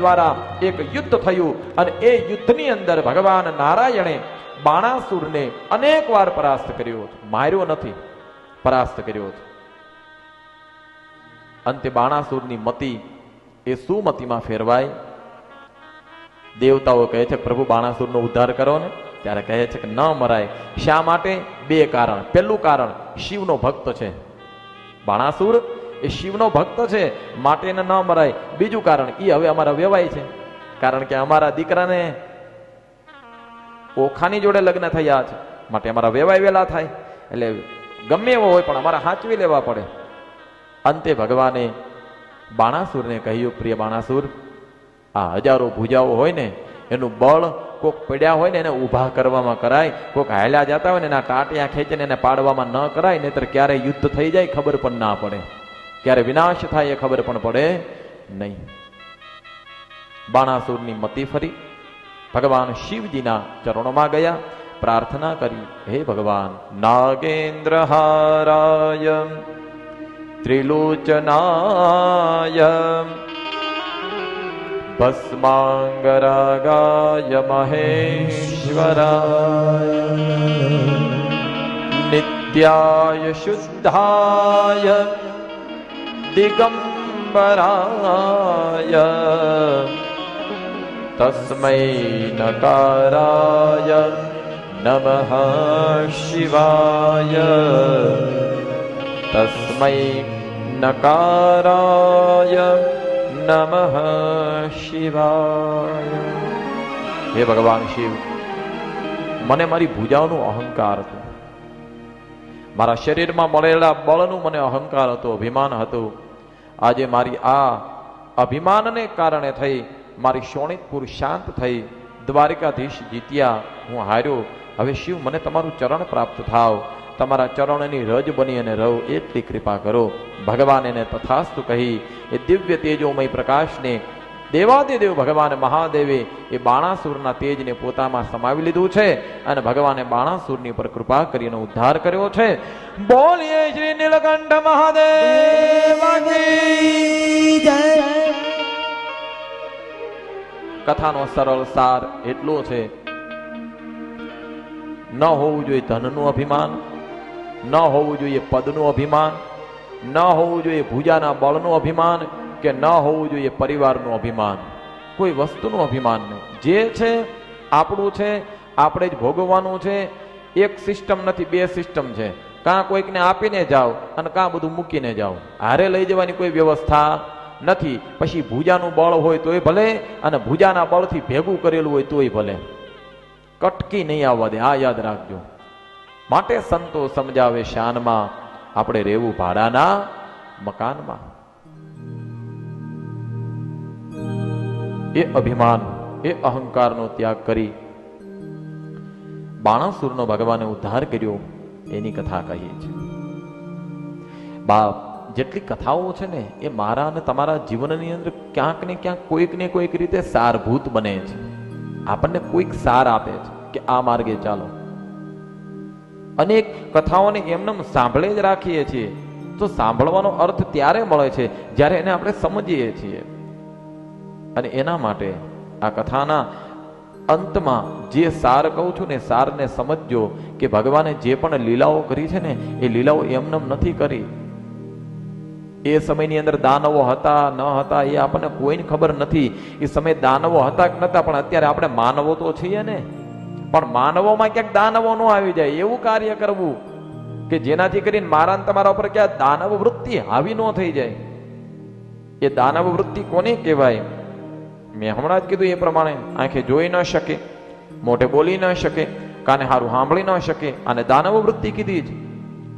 દ્વારા એક યુદ્ધ થયું અને એ યુદ્ધની અંદર ભગવાન નારાયણે બાણાસુરને અનેક વાર પરાસ્ત કર્યો હતો. માર્યો નથી, પરાસ્ત કર્યો હતો. અંતે બાણાસુરની મતિ એ સુમતિમાં ફેરવાય. દેવતાઓ કહે છે પ્રભુ બાણાસુરનો ઉદ્ધાર કરો ને, ત્યારે કહે છે કે ન મરાય. શા માટે? બે કારણ. પહેલું કારણ, શિવનો ભક્ત છે બાણાસુર, એ શિવનો ભક્ત છે માટે એને ન મરાય. બીજું કારણ, એ હવે અમારા વેવાય છે, કારણ કે અમારા દીકરાને ઓખાની જોડે લગ્ન થયા છે માટે અમારા વેવાય વેલા થાય, એટલે ગમે એવો હોય પણ અમારા હાચવી લેવા પડે. અંતે ભગવાને બાણાસુરને કહ્યું, પ્રિય બાણાસુર, આ હજારો ભુજાઓ હોય ને એનું બળ કોક પડ્યા હોય ને એને ઊભા કરવામાં કરાય, કોક હાલ્યા જતા હોય ને એના ટાટિયા ખેંચીને એને પાડવામાં ન કરાય, નહીતર ક્યારે યુદ્ધ થઈ જાય ખબર પણ ના પડે, ક્યારે વિનાશ થાય એ ખબર પણ પડે નહીં. બાણાસુરની મતિ ફરી ભગવાન શિવજીના ચરણોમાં ગયા, પ્રાર્થના કરી, હે ભગવાન, નાગેન્દ્ર હારાય ત્રિલોચનાય ભસ્માંગરાગાય મહેશ્વરાય નિત્યાય શુદ્ધાય દિગંબરાય તસ્મૈ નકારાય નમઃ શિવાય તસ્મૈ નકારાય નમઃ શિવાય. હે ભગવાન શિવ, મને મારી ભુજાઓનો અહંકાર હતો, મારા શરીરમાં મળેલા બળનું મને અહંકાર હતો, અભિમાન હતું. આજે મારી આ અભિમાનને કારણે થઈ મારી શોણિતપુર શાંત થઈ, દ્વારિકાધીશ જીત્યા, હું હાર્યો. હવે શિવ, મને તમારું ચરણ પ્રાપ્ત થાવ, તમારા ચરણની રજ બની અને રહો, એટલી કૃપા કરો. ભગવાન એને તથાસ્તુ કહી એ દિવ્ય તેજોમય પ્રકાશને દેવાદિદેવ ભગવાન મહાદેવે એ બાણાસુરના તેજને પોતામાં સમાવી લીધું છે અને ભગવાને બાણાસુરની પર કૃપા કરીને ઉદ્ધાર કર્યો છે. બોલીએ શ્રી નીલકંઠ મહાદેવ કી જય. કથાનો સરળ સાર એટલો છે, ન હોવું જોઈએ ધનનું અભિમાન, ન હોવું જોઈએ પદનું અભિમાન, ન હોવું જોઈએ ભુજાના બળનું અભિમાન, કે ન હોવું જોઈએ પરિવારનું અભિમાન, કોઈ વસ્તુનું અભિમાન નહીં. જે છે આપણું છે, આપણે જ ભોગવવાનું છે. એક સિસ્ટમ નથી, બે સિસ્ટમ છે. કાં કોઈકને આપીને જાઓ અને કાં બધું મૂકીને જાઓ, હારે લઈ જવાની કોઈ વ્યવસ્થા નથી. પછી ભુજાનું બળ હોય તોય ભલે અને ભુજાના બળથી ભેગું કરેલું હોય તોય ભલે, કટકી નહીં આવવા દે, આ યાદ રાખજો. માટે સંતો સમજાવે શાનમાં, આપણે રહેવું ભાડાના મકાનમાં. એ અભિમાન, એ અહંકારનો ત્યાગ કરી બાણાસુરનો ભગવાને ઉદ્ધાર કર્યો, એની કથા કહીએ છીએ. બાપ, જેટલી કથાઓ છે ને એ મારા અને તમારા જીવનની અંદર ક્યાંક ને ક્યાંક કોઈક ને કોઈક રીતે સારભૂત બને છે. આપણને કોઈક સાર આપે છે કે આ માર્ગે ચાલો. અનેક કથાઓને એમને સાંભળે જ રાખીએ છીએ તો સાંભળવાનો અર્થ ત્યારે મળે છે જ્યારે એને આપણે સમજીએ છીએ. અને એના માટે આ કથાના અંતમાં જે સાર કહું છું ને, સારને સમજજો કે ભગવાને જે પણ લીલાઓ કરી છે ને એ લીલાઓ એમનેમ નથી કરી. એ સમયની અંદર દાનવો હતા ન હતા એ આપણને કોઈને ખબર નથી. એ સમય દાનવો હતા કે નતા, પણ અત્યારે આપણે માનવો તો છીએ ને. પણ માનવોમાં ક્યાંક દાનવો ન આવી જાય એવું કાર્ય કરવું કે જેનાથી કરીને મારા તમારા ઉપર ક્યાં દાનવ વૃત્તિ હાવી ન થઈ જાય. એ દાનવ વૃત્તિ કોને કહેવાય? મેં હમણાં જ કીધું એ પ્રમાણે, આંખે જોઈ ન શકે, મોઢે બોલી ન શકે, કાને હારું સાંભળી ન શકે, અને દાનવ વૃત્તિ કીધી જ.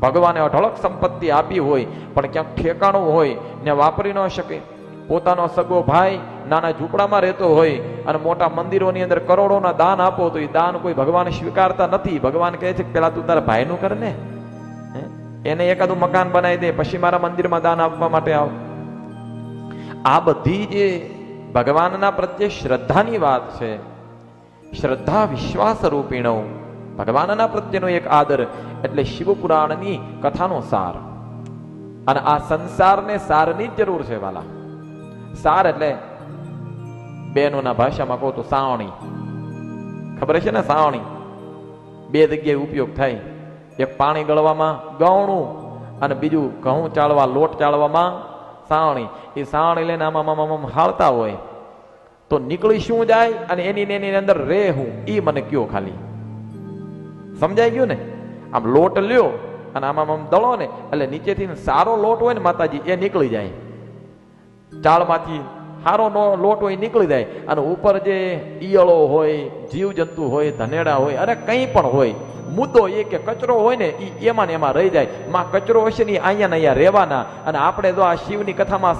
ભગવાને અઢળક સંપત્તિ આપી હોય પણ ક્યાંક ઠેકાણું હોય ને વાપરી ન શકે. પોતાનો સગો ભાઈ નાના ઝૂંપડામાં રહેતો હોય અને મોટા મંદિરોની અંદર કરોડોના દાન આપો તો એ દાન કોઈ ભગવાન સ્વીકારતા નથી. ભગવાન કહે છે કે પેલા તું તારા ભાઈનું કર ને, એને એકાદું મકાન બનાવી દે, પછી મારા મંદિરમાં દાન આપવા માટે આવ. આ બધી જે ભગવાનના પ્રત્યે શ્રદ્ધાની વાત છે, શ્રદ્ધા વિશ્વાસ રૂપીણો ભગવાનના પ્રત્યેનો એક આદર, એટલે શિવપુરાણની કથાનો સાર. અને આ સંસારને સારની જ જરૂર છે વાલા. સાર એટલે બહેનોના ભાષામાં કહો તો સાવણી, ખબર છે ને? સાવણી બે જગ્યાએ ઉપયોગ થાય. એક પાણી ગળવામાં ગૌણું અને બીજું ઘઉં ચાળવા લોટ ચાળવામાં સાવણી. એ સાવણી લઈને આમાં હાલતા હોય તો નીકળી શું જાય અને એની અંદર રે હું ઈ મને કયો ખાલી. સમજાઈ ગયું ને? આમ લોટ લ્યો અને આમ દળો ને એટલે નીચેથી સારો લોટ હોય ને માતાજી એ નીકળી જાય, ચાળમાંથી સારો લોટ હોય નીકળી જાય, અને ઉપર જે ઈયળો હોય, જીવ જંતુ હોય, ધનેડા હોય, અરે કંઈ પણ હોય, મુદ્દો એ કે કચરો હોય ને એમાં ને એમાં રહી જાય. માં કચરો હશે ને અહીંયા ને અહીંયા રહેવાના. અને આપણે જો આ શિવની કથામાં